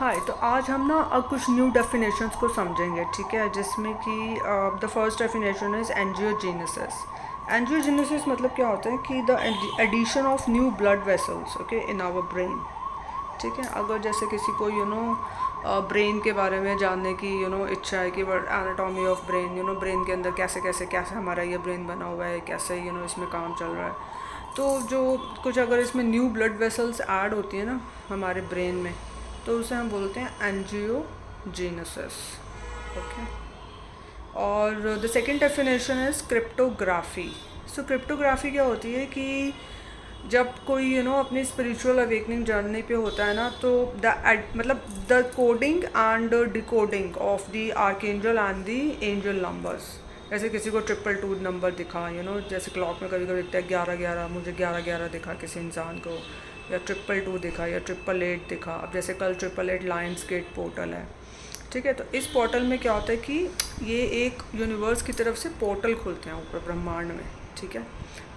हाय, तो आज हम ना कुछ न्यू डेफिनेशंस को समझेंगे, ठीक है। जिसमें कि the first definition is angiogenesis. Angiogenesis मतलब क्या होता है कि the addition of new blood vessels, okay, in our brain, ठीक है। अगर जैसे किसी को ब्रेन के बारे में जानने की इच्छा है कि word anatomy of brain, brain के अंदर कैसे कैसे कैसे हमारा ये ब्रेन बना हुआ है, कैसे इसमें काम चल रहा है, तो जो कुछ अगर इसमें न्यू ब्लड वेसल्स ऐड होती है ना हमारे ब्रेन में, तो उसे हम बोलते हैं एंजियोजेनेसिस, ओके। और the second definition is cryptography. So cryptography क्या होती है कि जब कोई अपनी स्पिरिचुअल अवेकनिंग जर्नी पे होता है ना, तो मतलब the coding and decoding of the archangel and the angel numbers. जैसे किसी को 222 नंबर दिखा, जैसे क्लॉक में कभी कभी दिखता है 11 11, मुझे 11 11 दिखा किसी इंसान को, या 222 दिखा, या 888 दिखा। अब जैसे कल 888 लायंस गेट पोर्टल है, ठीक है। तो इस पोर्टल में क्या होता है कि ये एक यूनिवर्स की तरफ से पोर्टल खुलते हैं ऊपर ब्रह्मांड में, ठीक है।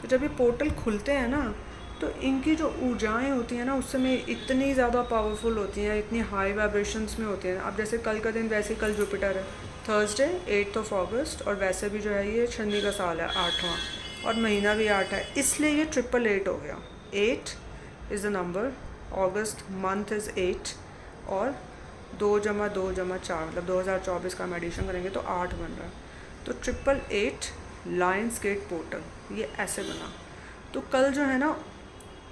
तो जब ये पोर्टल खुलते हैं ना, तो इनकी जो ऊर्जाएं होती हैं ना उस समय इतनी ज़्यादा पावरफुल होती हैं, इतनी हाई वाइब्रेशंस में होती हैं। अब जैसे कल का दिन, वैसे कल जुपिटर है, थर्सडे 8 अगस्त, और वैसे भी जो है ये शनि का साल है 8वां, और महीना भी 8 है, इसलिए ये 888 हो गया। 8 is the number, August month is 8, और 2 + 2 + 4 मतलब 2024 का हम एडिशन करेंगे तो 8 बन रहा है। तो 888 लायंस गेट पोर्टल ये ऐसे बना। तो कल जो है ना,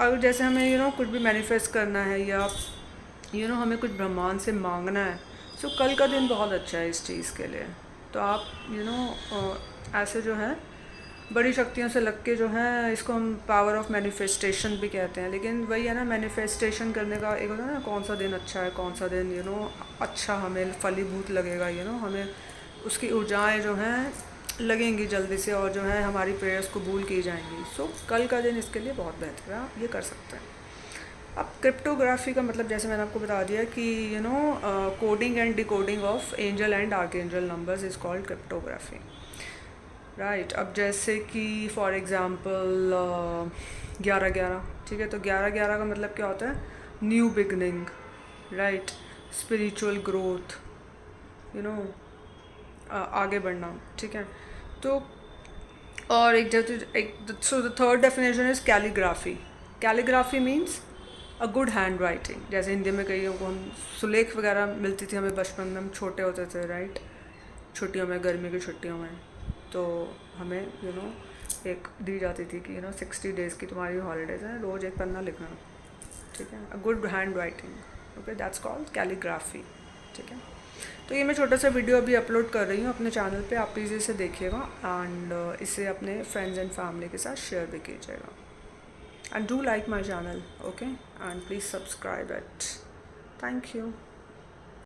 अगर जैसे हमें कुछ भी मैनिफेस्ट करना है, या हमें कुछ ब्रह्मांड से मांगना है, तो कल का दिन बहुत अच्छा है इस चीज़ के लिए। तो आप ऐसे जो है बड़ी शक्तियों से लग के जो है, इसको हम पावर ऑफ मैनिफेस्टेशन भी कहते हैं। लेकिन वही है ना, मैनिफेस्टेशन करने का एक होता है ना, कौन सा दिन अच्छा है, कौन सा दिन अच्छा हमें फलीभूत लगेगा, हमें उसकी ऊर्जाएं जो हैं लगेंगी जल्दी से, और जो है हमारी प्रेयर्स कबूल की जाएंगी। सो कल का दिन इसके लिए बहुत बेहतर है, आप ये कर सकते हैं। अब क्रिप्टोग्राफी का मतलब जैसे मैंने आपको बता दिया कि coding and decoding of angel and archangel numbers is called cryptography, right. अब जैसे कि फॉर एग्ज़ाम्पल 11 11, ठीक है। तो 11 11 का मतलब क्या होता है? New beginning, right, spiritual growth, you know आगे बढ़ना, ठीक है। तो और so the third definition is calligraphy. Calligraphy means a good hand writing. जैसे हिंदी में कईयों को हम सुलेख वगैरह मिलती थी हमें बचपन में, हम छोटे होते थे, राइट, छुट्टियों में, गर्मी की छुट्टियों में, तो हमें एक दी जाती थी कि 60 डेज़ की तुम्हारी हॉलीडेज़ हैं, रोज़ एक पन्ना लिखना, ठीक है। A good hand writing, okay, that's called calligraphy, ठीक है। तो ये मैं छोटा सा वीडियो अभी अपलोड कर रही हूँ अपने चैनल पे, आप प्लीज़ इसे देखिएगा, एंड इसे अपने फ्रेंड्स एंड फैमिली के साथ शेयर भी कीजिएगा, and do like my channel, okay, and please subscribe it. Thank you.